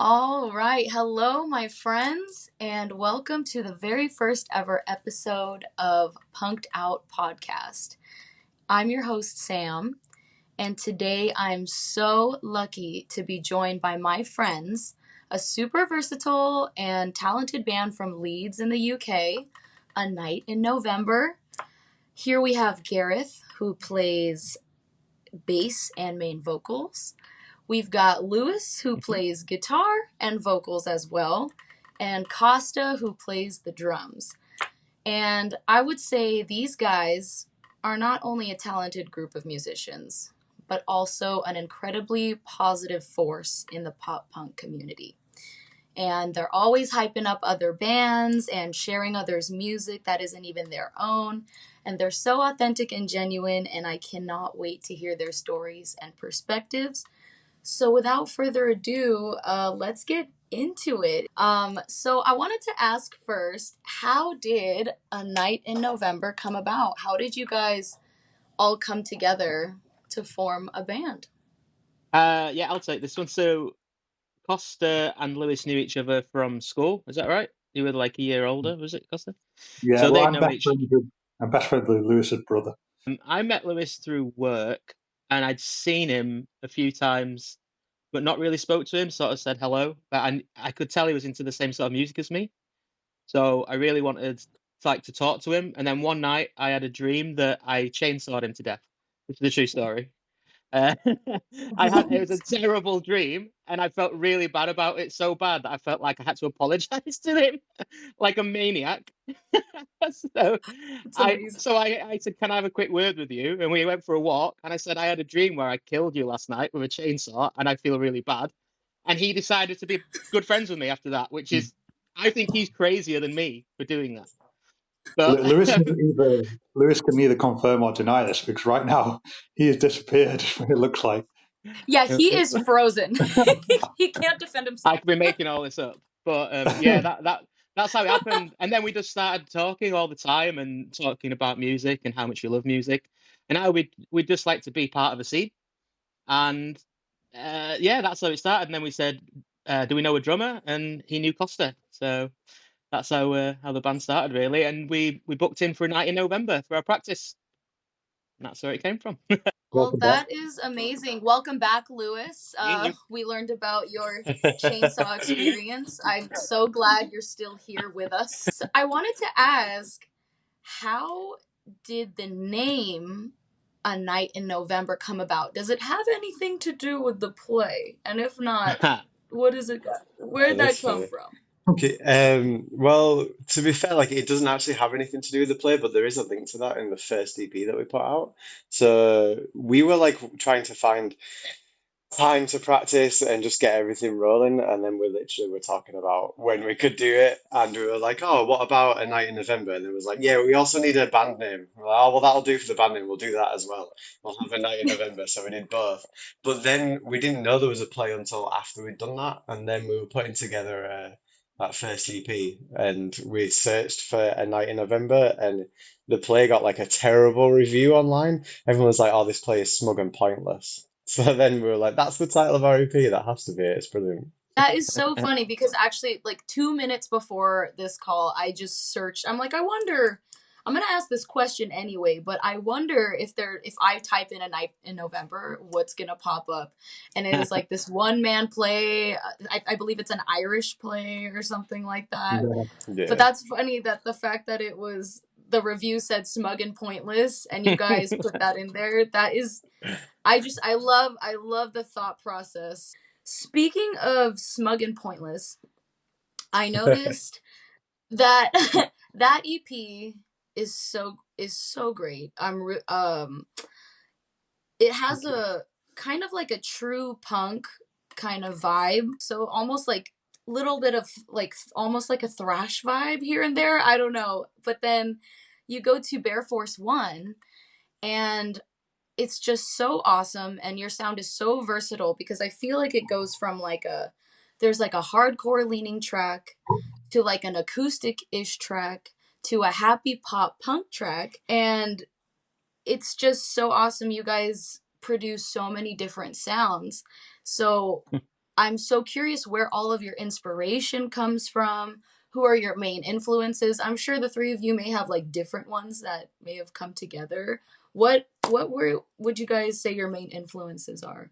All right. Hello, my friends, and welcome to the very first ever episode of Punked Out Podcast. I'm your host, Sam, and today I'm so lucky to be joined by my friends, a super versatile and talented band from Leeds in the UK, A Night in November. Here we have Gareth, who plays bass and main vocals. We've got Lewis, who plays guitar and vocals as well, and Costa, who plays the drums. And I would say these guys are not only a talented group of musicians, but also an incredibly positive force in the pop punk community. And they're always hyping up other bands and sharing others' music that isn't even their own. And they're so authentic and genuine, and I cannot wait to hear their stories and perspectives. So without further ado, let's get into it. So I wanted to ask first, how did A Night in November come about? How did you guys all come together to form a band? Yeah, I'll take this one. So Costa and Lewis knew each other from school. Is that right? You were like a year older, was it, Costa? Yeah, So well, they'd known each. I'm best friends with Lewis's brother. I met Lewis through work, and I'd seen him a few times, but not really spoke to him. Sort of said hello, but I could tell he was into the same sort of music as me. So I really wanted to talk to him. And then one night I had a dream that I chainsawed him to death, which is a true story. Uh, it was a terrible dream, and I felt really bad about it, so bad that I felt like I had to apologize to him, like a maniac. so It's I amazing. so I said, "Can I have a quick word with you?" And we went for a walk, and I said, "I had a dream where I killed you last night with a chainsaw, and I feel really bad." And he decided to be good friends with me after that, which is, I think he's crazier than me for doing that. But Lewis can neither confirm or deny this because right now he has disappeared. It looks like. Yeah, he is frozen. He can't defend I himself. could be making all this up, but yeah, that's how it happened. And then we just started talking all the time and talking about music and how much we love music, and how we'd just like to be part of a scene. And yeah, that's how it started. And then we said, "Do we know a drummer?" And he knew Costa, so that's how the band started, really. And we booked in for a night in November for our practice. And that's where it came from. Well, Welcome back. that is amazing. Welcome back, Lewis. We learned about your chainsaw experience. I'm so glad you're still here with us. So I wanted to ask, how did the name A Night in November come about? Does it have anything to do with the play? And if not, what is it? Where did that That's come funny. from? Okay, well, to be fair, like it doesn't actually have anything to do with the play, but there is a link to that in the first EP that we put out. So we were like trying to find time to practice and just get everything rolling, and then we literally were talking about when we could do it, and we were like, "Oh, what about A Night in November?" And it was like, "Yeah, we also need a band name." We're like, "Oh, well, that'll do for the band name. We'll do that as well. We'll have A Night in November." So we did both, but then we didn't know there was a play until after we'd done that, and then we were putting together that first EP, and we searched for A Night in November, and the play got like a terrible review online. Everyone was like, "Oh, this play is smug and pointless." So then we were like, "That's the title of our EP. That has to be it. It's brilliant." That is so funny because actually, like 2 minutes before this call, I just searched. I'm like, I wonder. I'm gonna ask this question anyway, but I wonder if I type in A Night in November, what's gonna pop up? And it is like this one man play. I believe it's an Irish play or something like that. Yeah. But Yeah. that's funny that the fact that the review said smug and pointless, and you guys put that in there. That is, I love the thought process. Speaking of smug and pointless, I noticed that that EP is so great. It has a kind of like a true punk kind of vibe. So almost like little bit of like almost like a thrash vibe here and there. I don't know. But then you go to Bear Force 1 and it's just so awesome, and your sound is so versatile because I feel like it goes from there's like a hardcore leaning track to like an acoustic-ish track to a happy pop punk track, and it's just so awesome. You guys produce so many different sounds. So I'm so curious where all of your inspiration comes from. Who are your main influences? I'm sure the three of you may have like different ones that may have come together. Would you guys say your main influences are?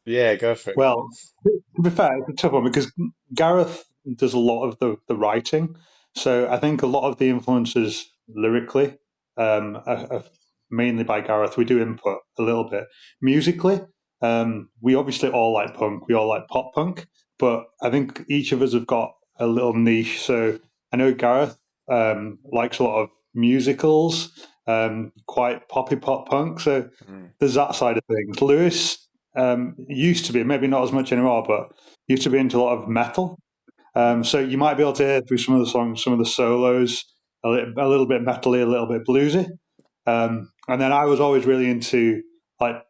Yeah, go for it, Well, Gareth. to be fair, it's a tough one because Gareth does a lot of the writing. So I think a lot of the influences lyrically are mainly by Gareth. We do input a little bit. Musically, we obviously all like punk. We all like pop punk. But I think each of us have got a little niche. So I know Gareth likes a lot of musicals, quite poppy pop punk. So Mm. there's that side of things. Lewis used to be, maybe not as much anymore, but used to be into a lot of metal. So you might be able to hear through some of the songs, some of the solos, a little bit metally, a little bit bluesy. And then I was always really into like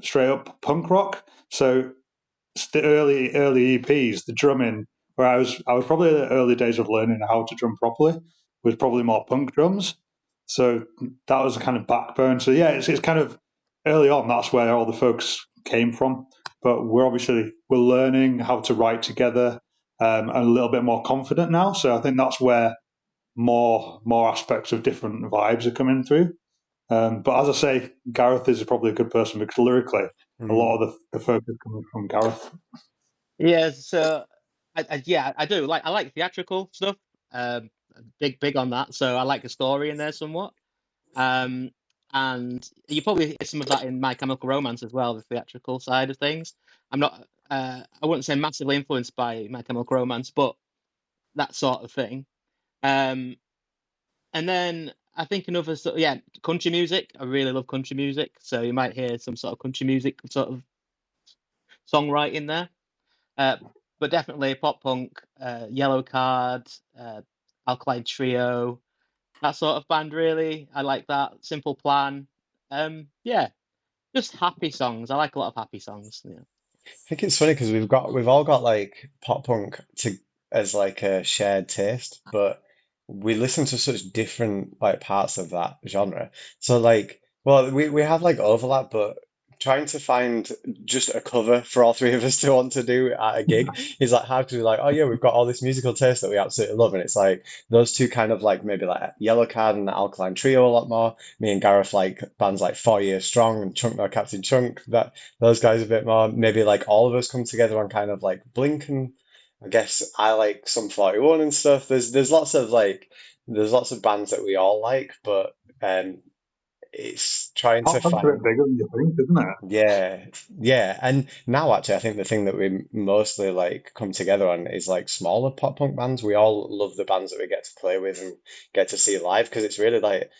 straight up punk rock. So it's the early EPs, the drumming, where I was probably in the early days of learning how to drum properly, was probably more punk drums. So that was the kind of backbone. So yeah, it's kind of early on. That's where all the folks came from. But we're learning how to write together, and a little bit more confident now. So I think that's where more aspects of different vibes are coming through. But as I say, Gareth is probably a good person because lyrically, a lot Mm. of the focus coming from Gareth. Yeah, so yeah, I do like I like theatrical stuff. Big on that. So I like the story in there somewhat. Um, and you probably hear some of that in My Chemical Romance as well, the theatrical side of things. I'm not, I wouldn't say massively influenced by My Chemical Romance, but that sort of thing. Um, and then I think another yeah, country music. I really love country music, so you might hear some sort of country music sort of songwriting there. Uh, but definitely pop punk, Yellow Card, Alkaline Trio, that sort of band. Really, I like that. Simple Plan. Yeah, just happy songs. I like a lot of happy songs. Yeah. I think it's funny because we've all got like pop punk to as like a shared taste, but we listen to such different like parts of that genre. So like, well, we have like overlap, but trying to find just a cover for all three of us to want to do at a gig is like hard to be like, oh yeah, we've got all this musical taste that we absolutely love, and it's like those two kind of like maybe like Yellow Card and Alkaline Trio a lot more. Me and Gareth like bands like 4 Year Strong and Chunk No Captain Chunk. That those guys a bit more. Maybe like all of us come together on kind of like Blink, and I guess I like some 41 and stuff. There's lots of like there's lots of bands that we all like, but it's trying to Pop punk's a bit find. bigger than you think, isn't it? Yeah, yeah. And now actually I think the thing that we mostly like come together on is like smaller pop punk bands. We all love the bands that we get to play with and get to see live because it's really like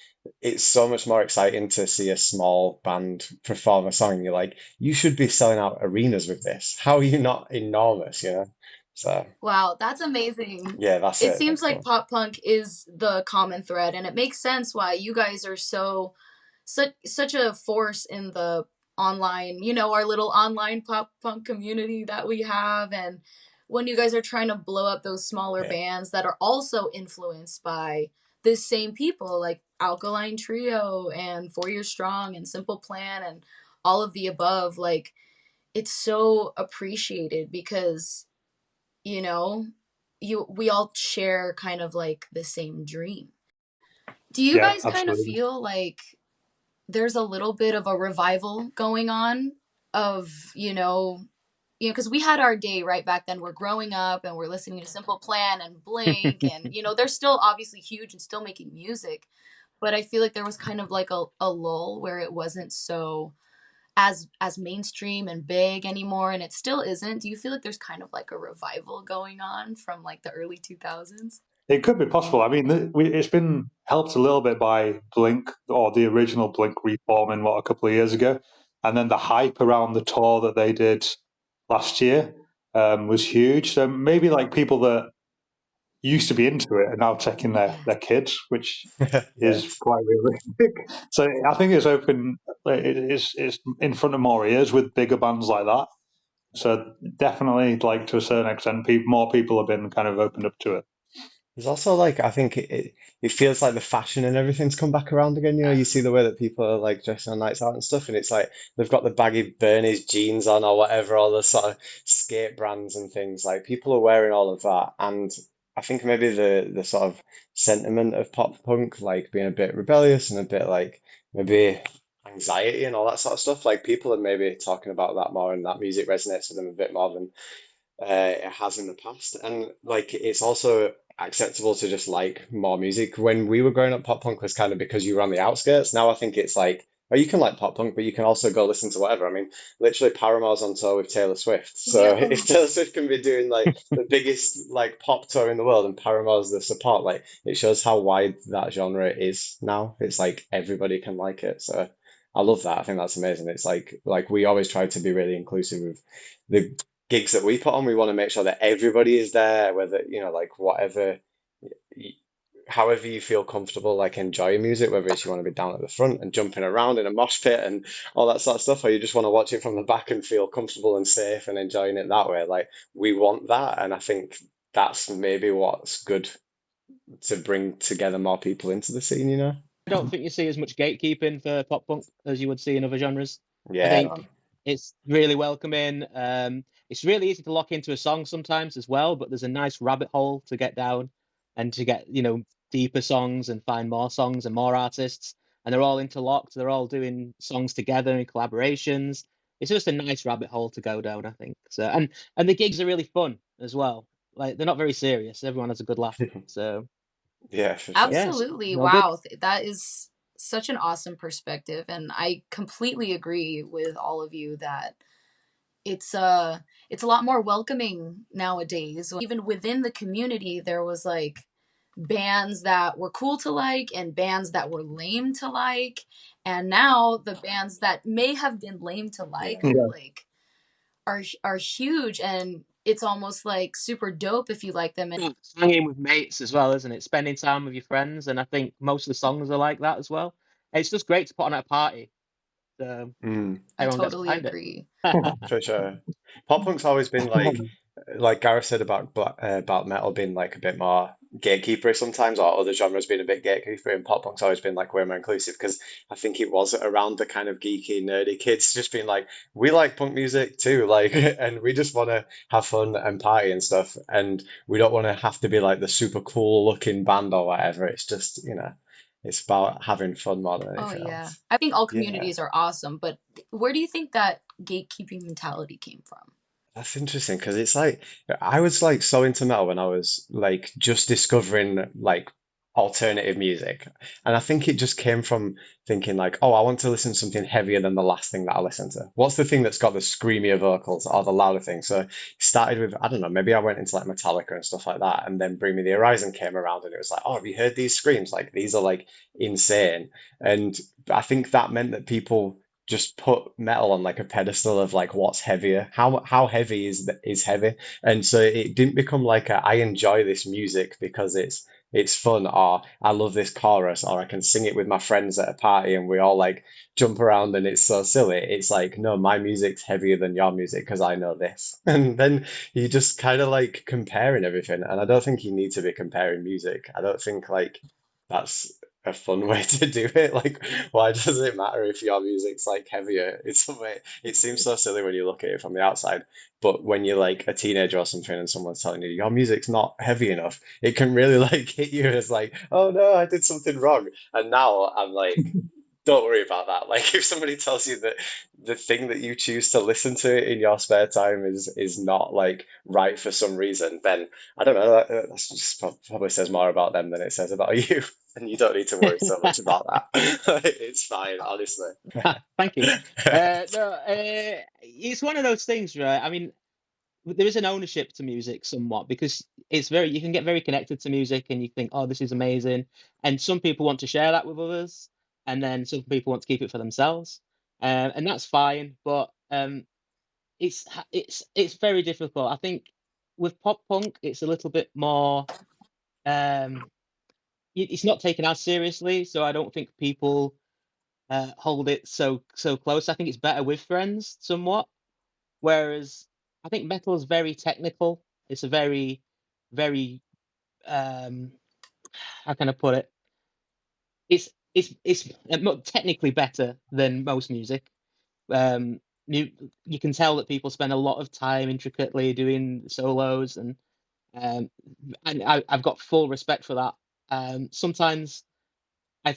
it's so much more exciting to see a small band perform a song. You're like, you should be selling out arenas with this. How are you not enormous, you know? So Wow, that's amazing. yeah, that's It it. seems That's like cool. pop punk is the common thread, and it makes sense why you guys are such a force in the online, our little online pop punk community that we have. And when you guys are trying to blow up those smaller Yeah. bands that are also influenced by this same people, like Alkaline Trio and 4 Year Strong and Simple Plan and all of the above, like it's so appreciated because you know we all share kind of like the same dream. Do you Yeah, guys kind of absolutely. feel like there's a little bit of a revival going on of because we had our day right back then. We're growing up and we're listening to Simple Plan and Blink, and they're still obviously huge and still making music, but I feel like there was kind of like a lull where it wasn't so as mainstream and big anymore, and it still isn't. Do you feel like there's kind of like a revival going on from like the early 2000s? It could be possible. I mean, it's been helped a little bit by Blink or the original Blink reforming a couple of years ago, and then the hype around the tour that they did last year was huge. So maybe like people that used to be into it are now taking their kids, which is Yes. quite realistic. So I think it's open. It's in front of more ears with bigger bands like that. So definitely, like to a certain extent, more people have been kind of opened up to it. There's also like I think it feels like the fashion and everything's come back around again. You know, you see Yes. the way that people are like dressing on nights out and stuff, and it's like they've got the baggy Bernie's jeans on or whatever, all the sort of skate brands and things. Like people are wearing all of that, and I think maybe the sort of sentiment of pop punk, like being a bit rebellious and a bit like maybe anxiety and all that sort of stuff. Like people are maybe talking about that more, and that music resonates with them a bit more than it has in the past. And like it's also acceptable to just like more music. When we were growing up, pop punk was kind of because you were on the outskirts. Now I think it's like, oh, you can like pop punk, but you can also go listen to whatever. I mean, literally Paramore's on tour with Taylor Swift. So if Taylor Yes. Swift can be doing like the biggest like pop tour in the world and Paramore's the support, like it shows how wide that genre is now. It's like everybody can like it. So I love that. I think that's amazing. It's like we always try to be really inclusive with the gigs that we put on. We want to make sure that everybody is there, whether, you know, like whatever, y- however you feel comfortable, like enjoying music, whether it's you want to be down at the front and jumping around in a mosh pit and all that sort of stuff, or you just want to watch it from the back and feel comfortable and safe and enjoying it that way. Like we want that. And I think that's maybe what's good to bring together more people into the scene, you know? I don't think you see as much gatekeeping for pop punk as you would see in other genres. I Yeah, think man. it's really welcoming. It's really easy to lock into a song sometimes as well, but there's a nice rabbit hole to get down and to get, deeper songs and find more songs and more artists. And they're all interlocked. They're all doing songs together in collaborations. It's just a nice rabbit hole to go down, I think. So, and the gigs are really fun as well. Like they're not very serious. Everyone has a good laugh. So Yeah, for sure. yes, Absolutely. all good. Wow. That is such an awesome perspective. And I completely agree with all of you that it's it's a lot more welcoming nowadays. Even within the community, there was like bands that were cool to like and bands that were lame to like. And now the bands that may have been lame to like Yeah. Yeah. like are huge, and it's almost like super dope if you like them. And It's hanging with mates as well, isn't it? Spending time with your friends, and I think most of the songs are like that as well. It's just great to put on at a party, so Mm, I everyone gets totally behind it. agree. for sure. Pop punk's always been like Gareth said about about metal being like a bit more gatekeepery sometimes, or other genres being a bit gatekeepery, and pop punk's always been like way more inclusive because I think it was around the kind of geeky, nerdy kids just being like, we like punk music too, like, and we just want to have fun and party and stuff, and we don't want to have to be like the super cool looking band or whatever. It's just, you know, it's about having fun more than Oh anything yeah. else. I think all Yeah. communities are awesome, but where do you think that gatekeeping mentality came from? That's interesting because it's like I was like so into metal when I was like just discovering like alternative music. And I think it just came from thinking like, oh, I want to listen to something heavier than the last thing that I listened to. What's the thing that's got the screamier vocals or the louder thing? So it started with, I don't know, maybe I went into like Metallica and stuff like that. And then Bring Me the Horizon came around and it was like, oh, have you heard these screams? Like these are like insane. And I think that meant that people just put metal on like a pedestal of like what's heavier, how heavy is heavy, and so it didn't become like I enjoy this music because it's fun, or I love this chorus, or I can sing it with my friends at a party and we all like jump around and it's so silly. It's like, no, my music's heavier than your music because I know this. And then you just kind of like comparing everything, and I don't think you need to be comparing music. I don't think like that's a fun way to do it. Like, why does it matter if your music's like heavier? It's a way, it seems so silly when you look at it from the outside, but when you're like a teenager or something and someone's telling you your music's not heavy enough, it can really like hit you as like, oh no, I did something wrong. And now I'm like, don't worry about that. Like if somebody tells you that the thing that you choose to listen to in your spare time is not like right for some reason, then I don't know. That's just probably says more about them than it says about you, and you don't need to worry so much about that. It's fine, honestly. Thank you. No, it's one of those things, right? I mean, there is an ownership to music somewhat because you can get very connected to music and you think, oh, this is amazing. And some people want to share that with others, and then some people want to keep it for themselves. And that's fine, but it's very difficult. I think with pop punk, it's a little bit more. Um, it's not taken as seriously, so I don't think people hold it so close. I think it's better with friends somewhat. Whereas I think metal is very technical. It's a very um, how can I put it? It's technically better than most music. Um, you can tell that people spend a lot of time intricately doing solos, um, and I've got full respect for that. Sometimes I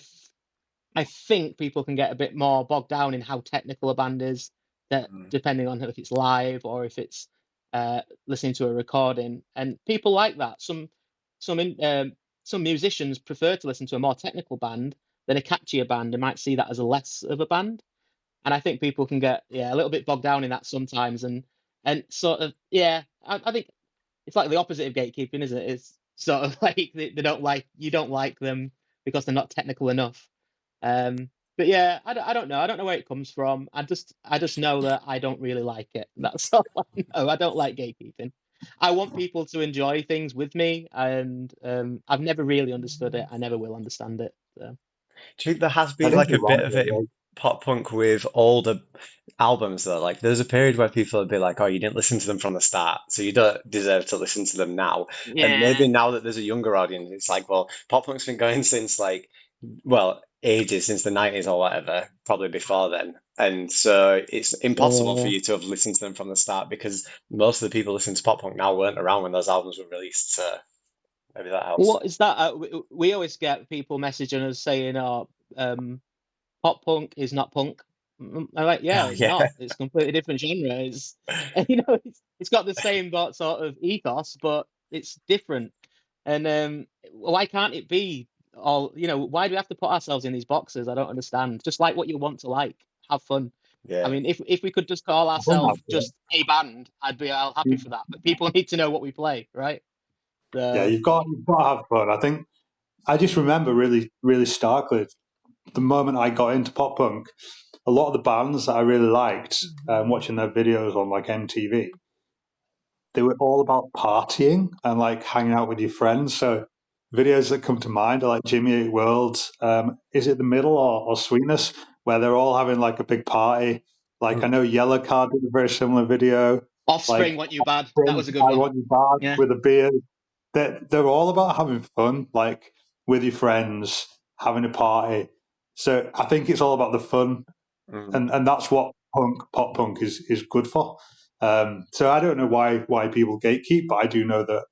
I think people can get a bit more bogged down in how technical a band is, that Mm. depending on if it's live or if it's listening to a recording, and people like that. Some some musicians prefer to listen to a more technical band than a catchier band and might see that as a less of a band. And I think people can get a little bit bogged down in that sometimes, and sort of I think it's like the opposite of gatekeeping, isn't it? It's sort of like they don't like you don't like them because they're not technical enough. Um, but yeah, I don't know. I don't know where it comes from. I just know that I don't really like it. That's all I know. I don't like gatekeeping. I want people to enjoy things with me, and I've never really understood it. I never will understand it. So. Do you think there has I been think like a you're bit right. of it in Like, pop punk with older albums though? Like there's a period where people would be like, "Oh, you didn't listen to them from the start, so you don't deserve to listen to them now." And Yeah. maybe now that there's a younger audience, it's like, well, pop punk's been going since like, well, ages, since the 90s or whatever, probably before then. And so it's impossible for Yeah. you to have listened to them from the start because most of the people listening to pop punk now weren't around when those albums were released. So maybe that helps. What is that? We always get people messaging us saying, "Oh, pop punk is not punk." I'm like, yeah, Oh, it's yeah. not. It's a completely different genre. It's it's got the same sort of ethos, but it's different. And why can't it be all? Why do we have to put ourselves in these boxes? I don't understand. Just like what you want to like, have fun. I Yeah. mean, if we could just call I think ourselves that's just a band, I'd be all happy it. for that. But people need to know what we play, right? Yeah, So you've got to have fun. I think I just remember really, really starkly the moment I got into pop punk. A lot of the bands that I really liked, watching their videos on like MTV, they were all about partying and like hanging out with your friends. So videos that come to mind are like Jimmy Eat World. Is it The Middle or Sweetness, where they're all having like a big party? Like I Mm. know Yellow Card did a very similar video. Offspring, Like want you bad. That Offspring, was a good I one. Want You Back Yeah. with a beer. They're all about having fun, like with your friends, having a party. So I think it's all about the fun, Mm. and that's what pop punk is good for. So I don't know why people gatekeep, but I do know that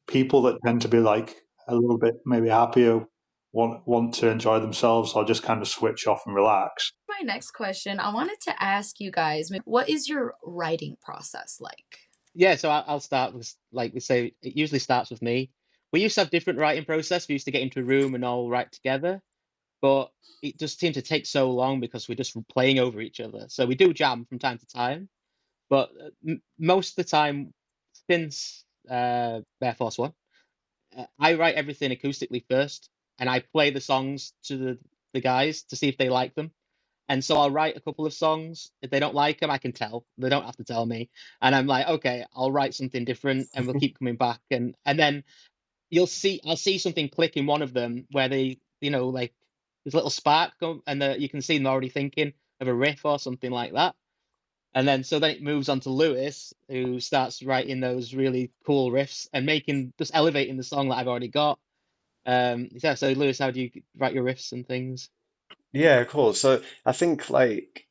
people that tend to be like a little bit maybe happier want to enjoy themselves or just kind of switch off and relax. My next question, I wanted to ask you guys, what is your writing process like? Yeah, so I'll start with, like we say, it usually starts with me. We used to have different writing process. We used to get into a room and all write together, but it just seemed to take so long because we're just playing over each other. So we do jam from time to time, but most of the time, since Air Force One, I write everything acoustically first, and I play the songs to the guys to see if they like them. And so I'll write a couple of songs. If they don't like them, I can tell. They don't have to tell me. And I'm like, okay, I'll write something different, and we'll keep coming back. And then I'll see something click in one of them where they, like there's a little spark, and you can see them already thinking of a riff or something like that. And then it moves on to Lewis, who starts writing those really cool riffs and just elevating the song that I've already got. Yeah. So Lewis, how do you write your riffs and things? Yeah, cool. So I think like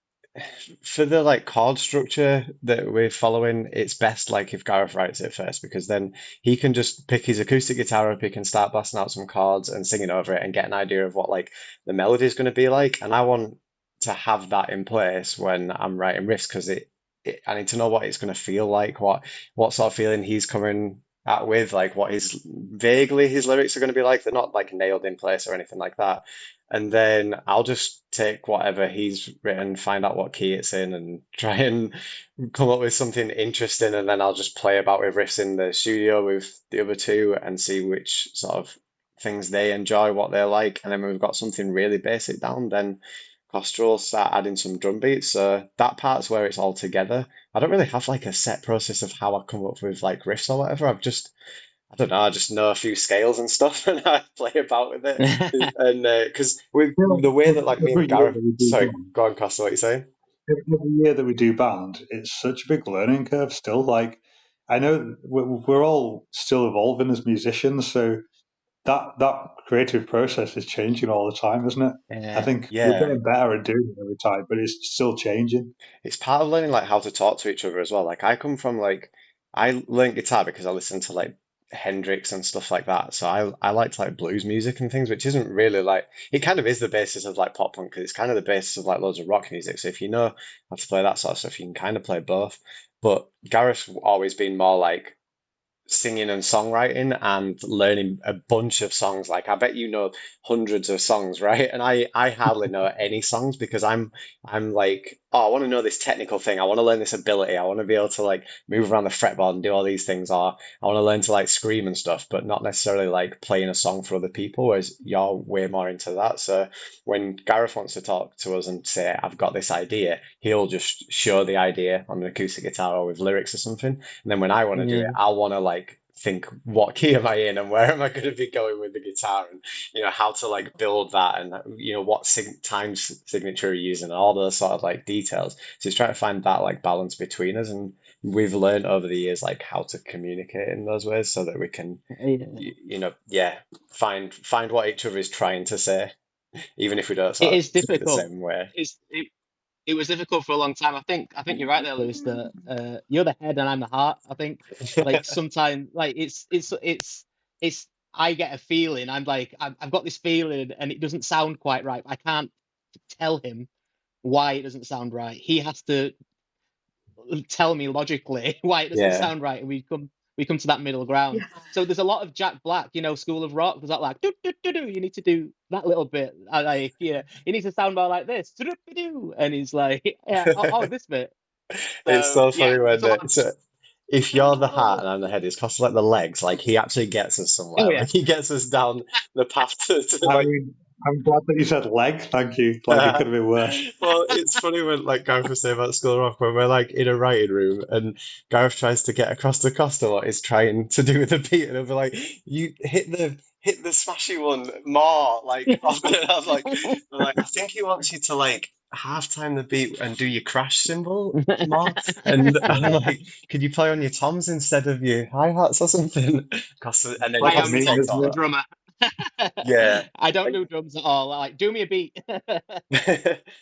for the like chord structure that we're following, it's best like if Gareth writes it first because then he can just pick his acoustic guitar up, he can start blasting out some chords and singing over it and get an idea of what like the melody is going to be like. And I want to have that in place when I'm writing riffs because I need to know what it's going to feel like, what sort of feeling he's coming at with, like what his vaguely his lyrics are going to be like. They're not like nailed in place or anything like that. And then I'll just take whatever he's written, find out what key it's in, and try and come up with something interesting. And then I'll just play about with riffs in the studio with the other two and see which sort of things they enjoy, what they like. And then when we've got something really basic down, then Costa will start adding some drum beats. So that part's where it's all together. I don't really have like a set process of how I come up with like riffs or whatever. I don't know, I just know a few scales and stuff and I play about with it. And because with You know, the way that like me and every year Gareth, that we do sorry, band, go on, Costa, what you saying? every year that we do band, it's such a big learning curve still. Like I know we're all still evolving as musicians, so that creative process is changing all the time, isn't it? I Yeah. think we're Yeah. getting better at doing it every time, but it's still changing. It's part of learning like how to talk to each other as well. Like I come from like I learned guitar because I listened to like Hendrix and stuff like that. So I liked like blues music and things, which isn't really like it kind of is the basis of like pop punk because it's kind of the basis of like loads of rock music. So if you know how to play that sort of stuff, you can kind of play both. But Gareth's always been more like singing and songwriting and learning a bunch of songs. Like I bet you know hundreds of songs, right? And I hardly know any songs because I'm like, oh, I want to know this technical thing. I want to learn this ability. I want to be able to like move around the fretboard and do all these things, or I want to learn to like scream and stuff, but not necessarily like playing a song for other people, whereas you're way more into that. So when Gareth wants to talk to us and say, I've got this idea, he'll just show the idea on an acoustic guitar or with lyrics or something. And then when I want to do it, Mm. I'll want to like think what key am I in and where am I going to be going with the guitar and how to like build that and what signature you're using and all those sort of like details. So it's trying to find that like balance between us, and we've learned over the years like how to communicate in those ways so that we can Yeah. find what each other is trying to say, even if we don't It sort of is say it the difficult. same way. It was difficult for a long time. I think you're right there, Lewis. That you're the head and I'm the heart. I think like sometimes like it's I get a feeling. I'm like I've got this feeling and it doesn't sound quite right. I can't tell him why it doesn't sound right. He has to tell me logically why it doesn't Yeah. sound right, and we come to that middle ground. Yeah. So there's a lot of Jack Black, School of Rock. There's that like do do do do. You need to do that little bit. I like it needs to sound more like this. Do do do do. And he's like, yeah, oh this bit. It's So so yeah, funny when there's a lot of so if you're the heart and I'm the head, it's costing like the legs. Like he actually gets us oh somewhere. yeah. Like he gets us down the path to I like. mean, I'm glad that you said leg. Thank you. Like it could have been worse. Well, it's funny when like Gareth was saying about School of Rock when we're like in a writing room and Gareth tries to get across to Costa what he's trying to do with the beat and he'll be like, "You hit the smashy one more." Like I'm like, I think he wants you to like half time the beat and do your crash cymbal more. And I'm like, could you play on your toms instead of your hi-hats or something? Costa, and then Like I a am Costa meme, not takes isn't a over. it? drummer. Yeah. I don't do drums at all. Like, do me a beat. And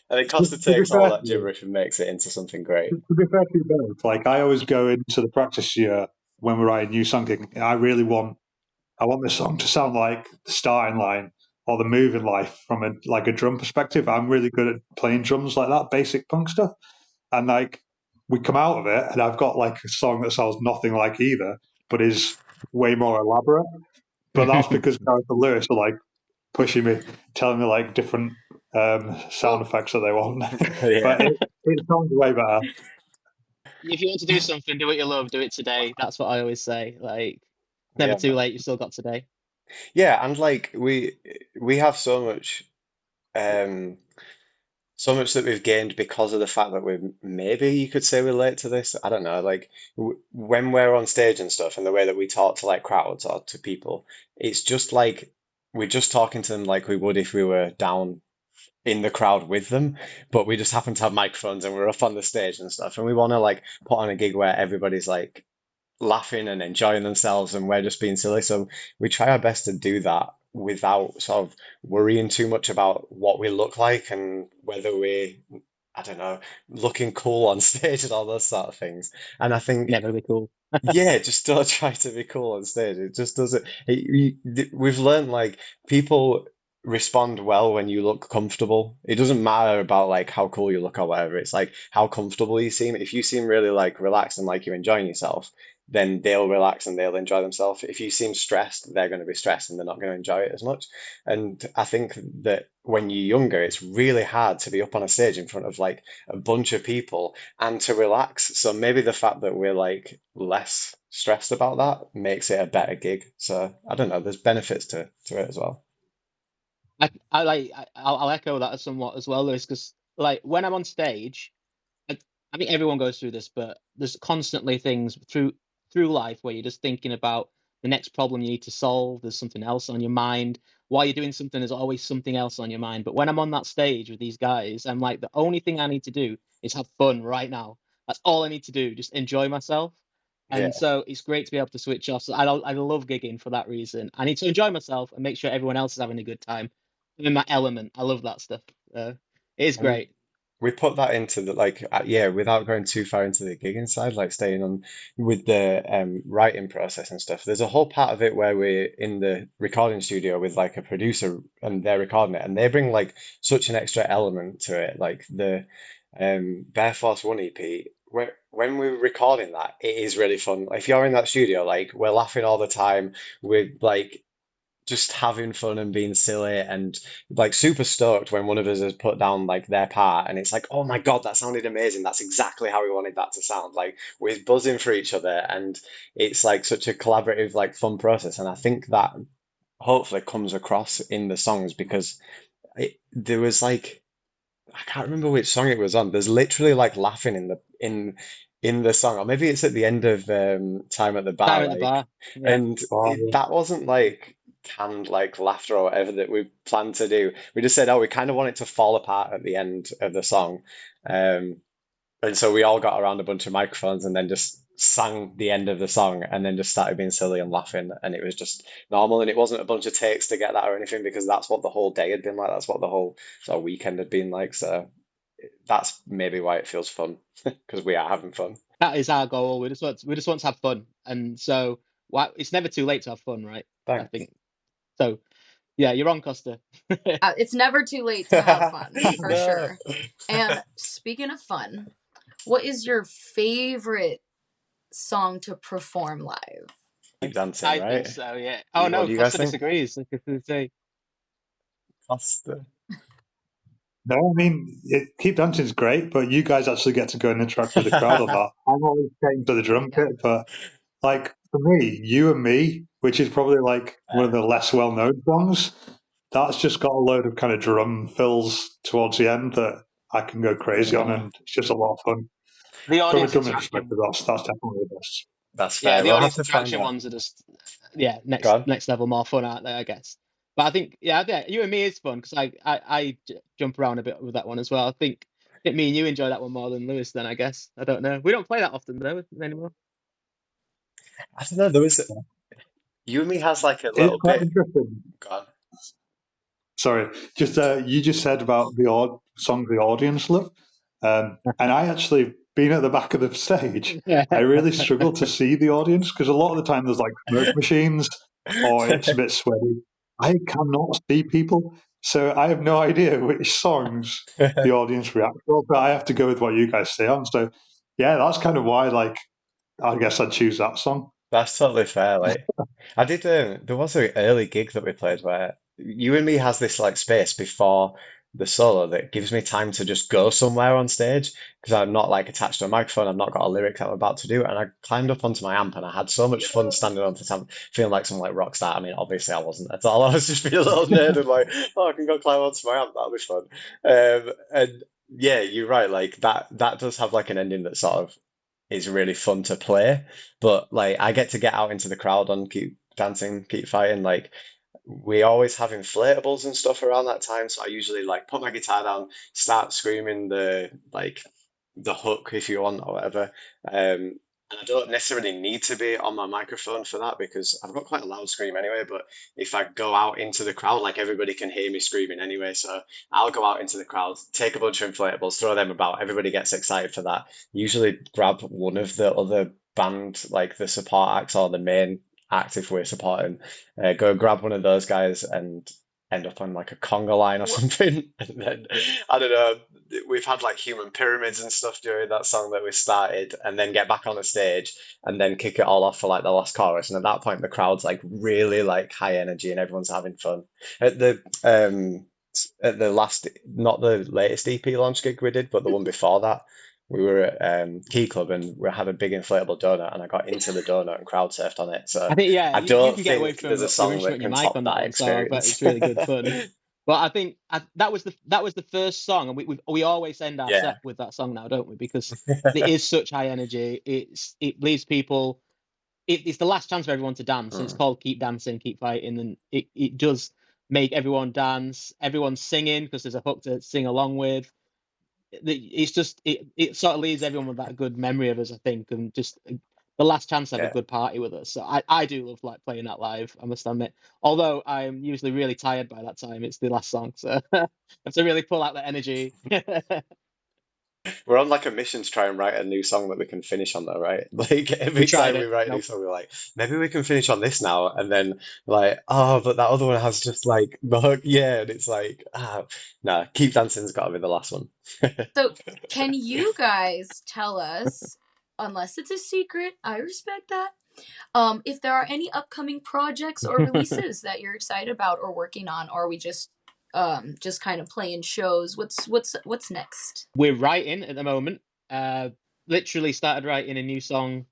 then To, Costa to be takes all fair to that you, gibberish and makes it into something great. to be fair to you both, like I always go into the practice year when we're writing new song. I want this song to sound like the starting line or the moving life from a drum perspective. I'm really good at playing drums like that, basic punk stuff. And like we come out of it and I've got like a song that sounds nothing like either, but is way more elaborate. But that's because Gareth and Lewis are like pushing me, telling me like different sound Well, effects that they want. Yeah. But it sounds way better. if you want to do something, do what you love, do it today. That's what I always say. Like, never Yeah, too man. late. You still got today. Yeah, and like we have um so much that we've gained because of the fact that we maybe you could say relate to this. I don't know, like w when we're on stage and stuff, and the way that we talk to like crowds or to people, it's just like we're just talking to them like we would if we were down in the crowd with them, but we just happen to have microphones and we're up on the stage and stuff, and we want to like put on a gig where everybody's like laughing and enjoying themselves and we're just being silly. So we try our best to do that without sort of worrying too much about what we look like and whether we, I don't know, looking cool on stage and all those sort of things. And I think Never be cool. yeah, just don't try to be cool on stage. It just doesn't. We've learned like people respond well when you look comfortable. It doesn't matter about like how cool you look or whatever. It's like how comfortable you seem. If you seem really like relaxed and like you're enjoying yourself, then they'll relax and they'll enjoy themselves. If you seem stressed, they're going to be stressed and they're not going to enjoy it as much. And I think that when you're younger, it's really hard to be up on a stage in front of like a bunch of people and to relax. So maybe the fact that we're like less stressed about that makes it a better gig. So I don't know, there's benefits to it as well. I'll echo that somewhat as well, Lewis, because like when I'm on stage, I, I think everyone goes through this, but there's constantly things through life where you're just thinking about the next problem you need to solve. There's something else on your mind. While you're doing something, there's always something else on your mind. But when I'm on that stage with these guys, I'm like, the only thing I need to do is have fun right now. That's all I need to do. Just enjoy myself. And Yeah. so it's great to be able to switch off. So I love gigging for that reason. I need to enjoy myself and make sure everyone else is having a good time. I'm in my element. I love that stuff. It is And great. we put that into the yeah, without going too far into the gigging side, like staying on with the writing process and stuff. There's a whole part of it where we're in the recording studio with like a producer and they're recording it, and they bring like such an extra element to it. Like the Bear Force One EP. When we're recording that, it is really fun. If you're in that studio, like we're laughing all the time. We're like just having fun and being silly and like super stoked when one of us has put down like their part and it's like, oh my God, that sounded amazing. That's exactly how we wanted that to sound. Like we're buzzing for each other and it's like such a collaborative, like fun process. And I think that hopefully comes across in the songs because there was like I can't remember which song it was on. There's literally like laughing in the song, or maybe it's at the end of Time at the Bar, Time at the like, bar. Yeah. and Oh, that wasn't like canned like laughter or whatever that we planned to do. We just said, oh, we kind of want it to fall apart at the end of the song, um, and so we all got around a bunch of microphones and then just sang the end of the song and then just started being silly and laughing. And it was just normal. And it wasn't a bunch of takes to get that or anything because that's what the whole day had been like. That's what the whole sort of weekend had been like. So that's maybe why it feels fun because we are having fun. That is our goal. We just want to have fun. And so it's never too late to have fun, right? I Thanks. think. So yeah, you're on, Costa. It's never too late to have fun, for No. sure. And speaking of fun, what is your favorite song to perform live? Keep dancing, I think right? so, yeah. Oh What no, do you guys Costa think? disagrees. Say, Costa. no, I mean, Keep Dancing is great, but you guys actually get to go and interact with the crowd on that. I'm always paying for the drum Yeah. kit, but like for me, You and Me, which is probably like one of the less well known songs, that's just got a load of kind of drum fills towards the end that I can go crazy on, and it's just a lot of fun. the From a audience drumming interaction. perspective, that's definitely the best. That's Yeah, fair. the We'll have audience to find interaction that. ones are just Go on. next level more fun, aren't they? I guess. But I think You and Me is fun because I jump around a bit with that one as well. I think me and you enjoy that one more than Lewis. Then I guess I don't know. We don't play that often though anymore. I don't know. There was You and Me has like a It's little quite bit. interesting. Go on. Sorry, just you just said about the song the audience love, and I actually being at the back of the stage, I really struggle to see the audience because a lot of the time there's like smoke machines or it's a bit sweaty. I cannot see people, so I have no idea which songs the audience react to. But I have to go with what you guys say on. So yeah, that's kind of why like I guess I'd choose that song. That's totally fair. Like, I did. There was an early gig that we played where You and Me has this like space before the solo that gives me time to just go somewhere on stage because I'm not like attached to a microphone. I've not got a lyric that I'm about to do, and I climbed up onto my amp and I had so much fun standing on the amp, feeling like some like rock star. I mean, obviously I wasn't at all. I was just being a little nerd and like, oh, I can go climb onto my amp. That'll be fun. And yeah, you're right. Like that does have like an ending that sort of is really fun to play. But like I get to get out into the crowd and keep dancing, keep fighting. Like we always have inflatables and stuff around that time, so I usually like put my guitar down, start screaming the hook if you want or whatever. And I don't necessarily need to be on my microphone for that because I've got quite a loud scream anyway. But if I go out into the crowd, like everybody can hear me screaming anyway. So I'll go out into the crowd, take a bunch of inflatables, throw them about. Everybody gets excited for that. Usually grab one of the other band, like the support acts or the main act if we're supporting. Go grab one of those guys and end up on like a conga line or something. And then I don't know, we've had like human pyramids and stuff during that song that we started, and then get back on the stage and then kick it all off for like the last chorus. And at that point, the crowd's like really like high energy and everyone's having fun. At the last, not the latest EP launch gig we did, but the one before that, we were at Key Club and we had a big inflatable donut, and I got into the donut and crowd surfed on it. So I think I you don't can get away think from there's a your song that instrument, your can mic top on that that one, so I bet experience. it's really good fun. But I think that was the first song, and we always end our Yeah. set with that song now, don't we? Because it is such high energy. It leaves people. It's the last chance for everyone to dance. It's Mm. called Keep Dancing, Keep Fighting, and it does make everyone dance. Everyone's singing because there's a hook to sing along with. It's just it sort of leaves everyone with that good memory of us, I think, and just the last chance to have a Yeah. good party with us. So I do love like playing that live, I must admit. Although I'm usually really tired by that time, it's the last song, so I have to really pull out the energy. We're on like a mission to try and write a new song that we can finish on though, right? Like We every tried time we it. write a new Nope. song, we're like, maybe we can finish on this now. And then like, oh, but that other one has just like the hook. Yeah. And it's like, nah, Keep Dancing's got to be the last one. So, can you guys tell us, unless it's a secret, I respect that, if there are any upcoming projects or releases that you're excited about or working on, or are we just kind of playing shows? What's next? We're writing at the moment. Literally started writing a new song.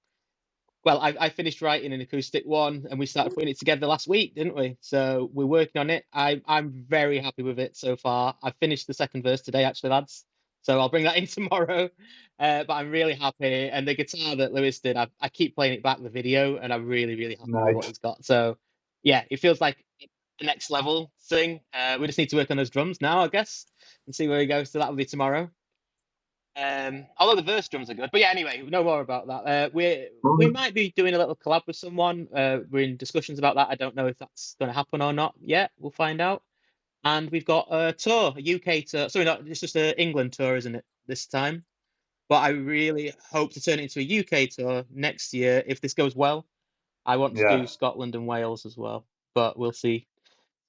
Well, I finished writing an acoustic one, and we started putting it together last week, didn't we? So we're working on it. I'm very happy with it so far. I finished the second verse today, actually, lads. So I'll bring that in tomorrow. But I'm really happy. And the guitar that Lewis did, I keep playing it back the video, and I'm really, really happy with what Nice. he's got. So yeah, it feels like the next level thing. We just need to work on those drums now, I guess, and see where he goes. So that'll be tomorrow. Although the verse drums are good, but yeah. Anyway, no more about that. We might be doing a little collab with someone. We're in discussions about that. I don't know if that's going to happen or not yet. We'll find out. And we've got a tour, a UK tour. Sorry, not it's just an England tour, isn't it? This time. But I really hope to turn it into a UK tour next year if this goes well. I want to do Yeah. Scotland and Wales as well, but we'll see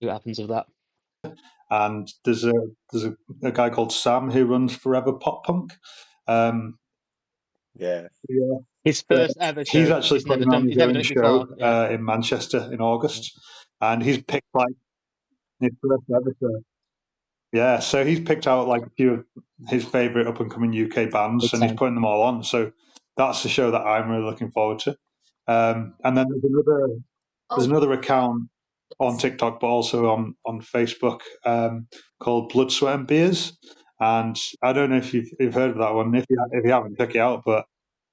what happens with that. And there's a guy called Sam who runs Forever Pop Punk. Yeah. Yeah. His first ever He's show. actually putting on He's his never own done it before. show Yeah. in Manchester in August, and he's picked like his first ever show. Yeah, so he's picked out like a few of his favourite up and coming UK bands, Big and he's time. putting them all on. So that's the show that I'm really looking forward to. And then there's another account on TikTok, but also on Facebook, called Blood, Sweat and Beers. And I don't know if you've heard of that one. If you haven't, check it out. But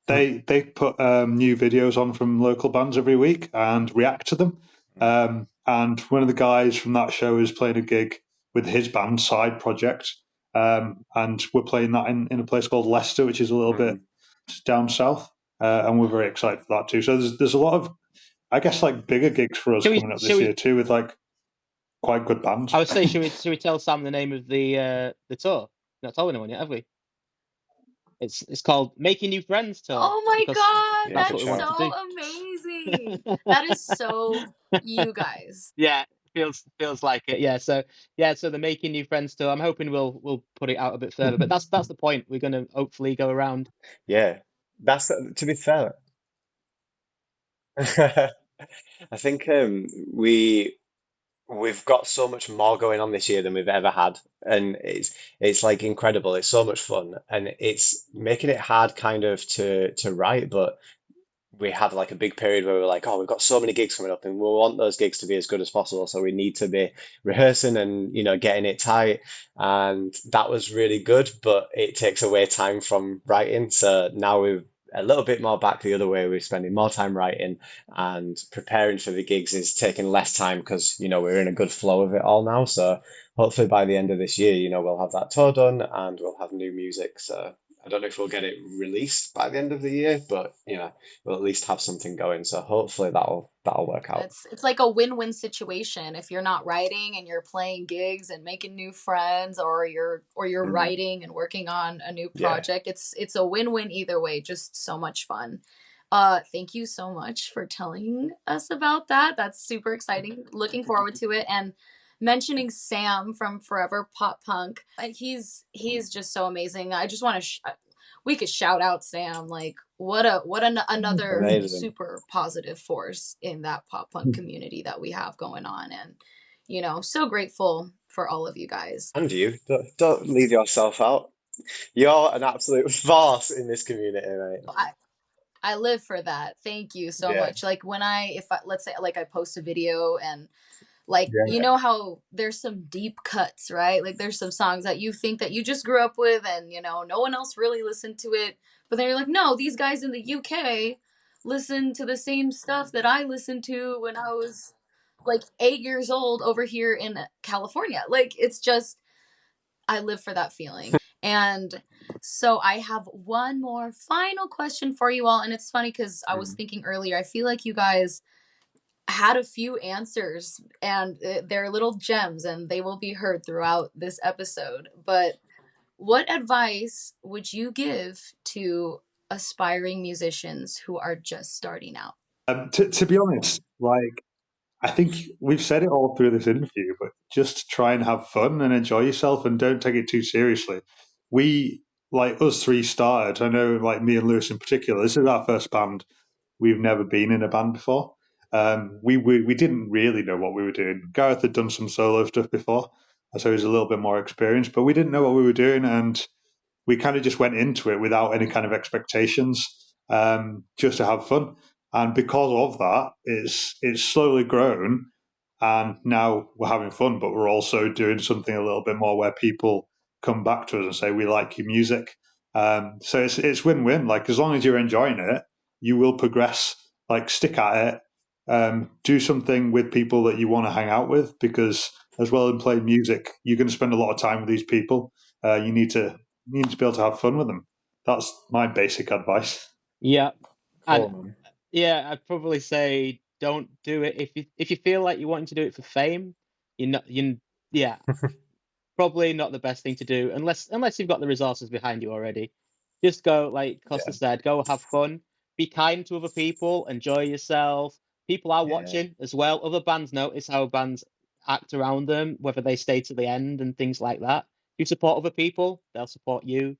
they put new videos on from local bands every week and react to them. And one of the guys from that show is playing a gig with his band Side Project, and we're playing that in a place called Leicester, which is a little bit down south, and we're very excited for that too. So there's a lot of, I guess, like bigger gigs for us coming up Shall this we year too, with like quite good bands. I would say, should we tell Sam the name of the tour? Not told anyone yet, have we? It's called Making New Friends Tour Oh my because god, Yeah, that's good what that's we want shout. to so do. amazing. That is so you guys. Yeah, feels like it. So the Making New Friends Tour. I'm hoping we'll put it out a bit further, but that's the point. We're gonna hopefully go around. Yeah. That's to be fair. I think we've got so much more going on this year than we've ever had, and it's like incredible. It's so much fun, and it's making it hard kind of to write, but we had like a big period where we were like, oh, we've got so many gigs coming up, and we want those gigs to be as good as possible. So we need to be rehearsing and getting it tight, and that was really good. But it takes away time from writing. So now we're a little bit more back the other way. We're spending more time writing, and preparing for the gigs is taking less time because we're in a good flow of it all now. So hopefully by the end of this year, we'll have that tour done and we'll have new music. So I don't know if we'll get it released by the end of the year, but we'll at least have something going. So hopefully that'll work out. It's like a win-win situation if you're not writing and you're playing gigs and making new friends, or you're writing and working on a new Yeah. project. It's a win-win either way. Just so much fun. Thank you so much for telling us about that. That's super exciting. Looking forward to it. And mentioning Sam from Forever Pop Punk, he's just so amazing. I just want to we could shout out Sam. Like another Amazing. super positive force in that pop punk community that we have going on. And so grateful for all of you guys. And you, don't leave yourself out. You're an absolute force in this community, mate. I live for that. Thank you so Yeah. much. Like if I, let's say, like, I post a video and like, Yeah. how there's some deep cuts, right? Like there's some songs that you think that you just grew up with and no one else really listened to it, but then you're like, no, these guys in the UK listen to the same stuff that I listened to when I was like 8 years old over here in California. Like, it's just, I live for that feeling. And so I have one more final question for you all. And it's funny because I was thinking earlier, I feel like you guys had a few answers and they're little gems and they will be heard throughout this episode. But what advice would you give to aspiring musicians who are just starting out? To be honest, like, I think we've said it all through this interview, but just try and have fun and enjoy yourself and don't take it too seriously. We, like us three, started, I know, like me and Lewis in particular, this is our first band. We've never been in a band before. We didn't really know what we were doing. Gareth had done some solo stuff before, so he was a little bit more experienced, but we didn't know what we were doing, and we kind of just went into it without any kind of expectations, just to have fun. And because of that, it's slowly grown, and now we're having fun, but we're also doing something a little bit more where people come back to us and say we like your music. So it's win-win. Like, as long as you're enjoying it, you will progress. Like, stick at it. Do something with people that you want to hang out with, because as well as playing music, you're going to spend a lot of time with these people. You need to be able to have fun with them. That's my basic advice. Yeah, and Cool. yeah, I'd probably say don't do it if you feel like you're wanting to do it for fame. You're not. Yeah, probably not the best thing to do unless you've got the resources behind you already. Just go, like Costa Yeah, said, go have fun, be kind to other people, enjoy yourself. People are yeah. watching as well. Other bands notice how bands act around them, whether they stay to the end and things like that. You support other people, they'll support you.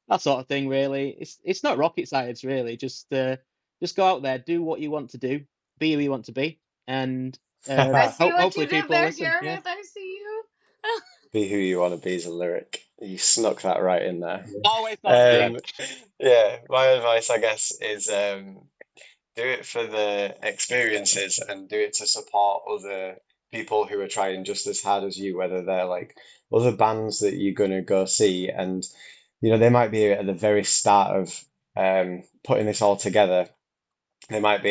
That sort of thing, really. It's not rocket science, really. Just go out there, do what you want to do, be who you want to be, and I see what you hopefully did people there, listen. Yeah. Gareth. I see you. Be who you want to be is a lyric. You snuck that right in there. Always thought a lyric. Yeah, my advice, I guess, is do it for the experiences and do it to support other people who are trying just as hard as you, whether they're like other bands that you're gonna go see, and they might be at the very start of putting this all together. They might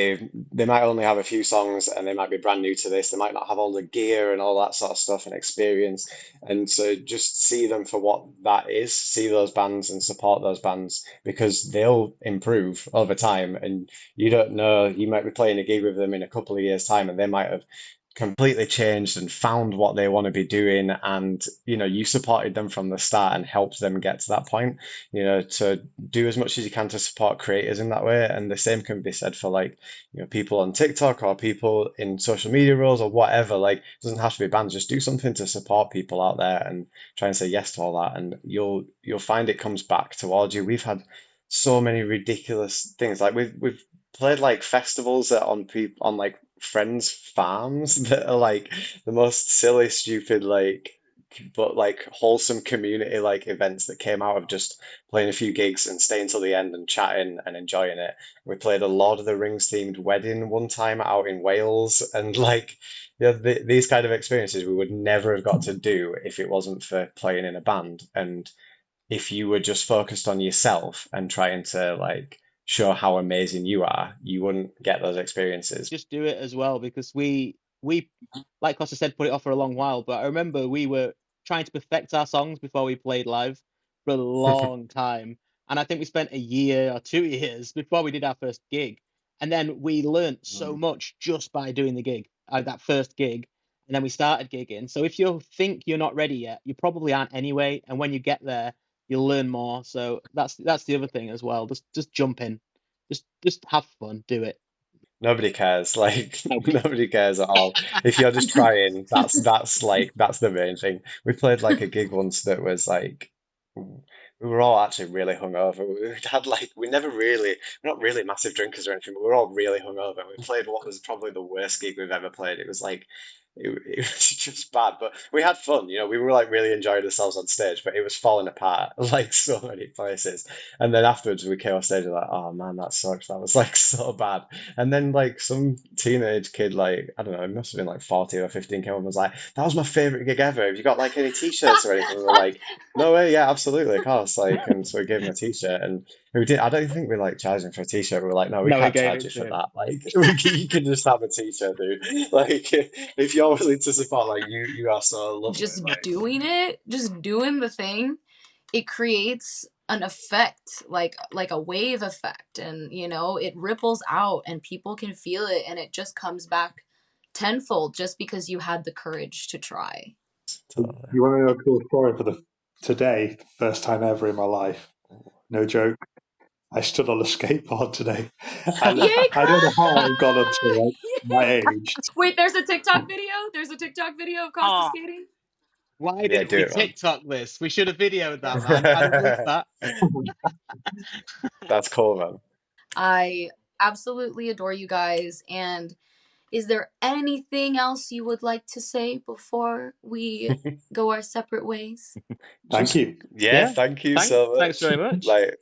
only have a few songs and they might be brand new to this. They might not have all the gear and all that sort of stuff and experience. And so just see them for what that is, see those bands and support those bands, because they'll improve over time. And you don't know, you might be playing a gig with them in a couple of years' time and they might have completely changed and found what they want to be doing, and you supported them from the start and helped them get to that point. To do as much as you can to support creators in that way. And the same can be said for, like, people on TikTok or people in social media roles or whatever. Like, it doesn't have to be bands, just do something to support people out there and try and say yes to all that, and you'll find it comes back towards you. We've had so many ridiculous things. Like, we've played like festivals that on like friends' farms that are like the most silly, stupid, like, but like wholesome community like events that came out of just playing a few gigs and staying till the end and chatting and enjoying it. We played a Lord of the Rings themed wedding one time out in Wales, and like, these kind of experiences we would never have got to do if it wasn't for playing in a band. And if you were just focused on yourself and trying to like show how amazing you are, you wouldn't get those experiences. Just do it as well, because we like Costa said, put it off for a long while. But I remember we were trying to perfect our songs before we played live for a long time, and I think we spent a year or 2 years before we did our first gig. And then we learned so much just by doing the gig, that first gig, and then we started gigging. So if you think you're not ready yet, you probably aren't anyway. And when you get there, you'll learn more. So that's the other thing as well. Just jump in, just have fun, do it. Nobody cares. Like, Nobody. nobody cares at all. If you're just trying, that's the main thing. We played like a gig once that was like, we were all actually really hungover. We had like, we're not really massive drinkers or anything, but we were all really hungover. We played what was probably the worst gig we've ever played. It was like, it was just bad, but we had fun. We were like really enjoying ourselves on stage, but it was falling apart like so many places. And then afterwards we came off stage and like, oh man, that sucks. That was like so bad. And then like some teenage kid, like, I don't know, it must have been like 14 or 15, came up and was like, that was my favorite gig ever. Have you got like any t-shirts or anything? And we're like, no way, yeah, absolutely, of course. Like, and so we gave him a t-shirt, and we did. I don't think we like charged him for a t-shirt. We were like, no, we No, we can't gave charge it you to for him. that. Like, you can just have a t-shirt, dude. Like, if you're willing to support, like, you are so lovely. Just Like, doing it, just doing the thing. it creates an effect, like a wave effect, and it ripples out and people can feel it, and it just comes back tenfold just because you had the courage to try. Totally. You want to know a cool story for today? First time ever in my life. No joke. I stood on a skateboard today. And Yay, I don't know how I got up to Costa! my age. Wait, there's a TikTok video of Costa Oh, skating. why Yeah, didn't do we it, man. TikTok this? We should have videoed that, man. I'd have loved that. That's cool, man. I absolutely adore you guys. And is there anything else you would like to say before we go our separate ways? Thank you. Yeah, thank you so Thanks much. very much. Like,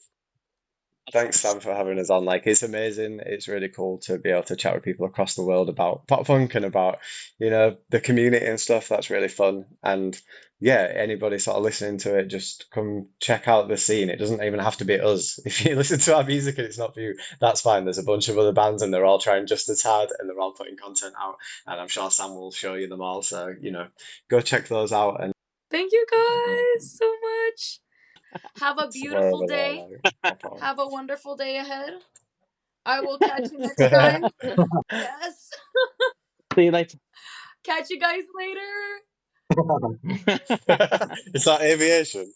thanks, Sam, for having us on. Like, it's amazing. It's really cool to be able to chat with people across the world about pop punk and about, the community and stuff. That's really fun. And yeah, anybody sort of listening to it, just come check out the scene. It doesn't even have to be us. If you listen to our music and it's not for you, that's fine. There's a bunch of other bands and they're all trying just as hard and they're all putting content out. And I'm sure Sam will show you them all. So, go check those out. And Thank you guys so much. Have a somewhere beautiful over there, day. like, pop on. Have a wonderful day ahead. I will catch you next time. Yes. See you later. Catch you guys later. Is that aviation?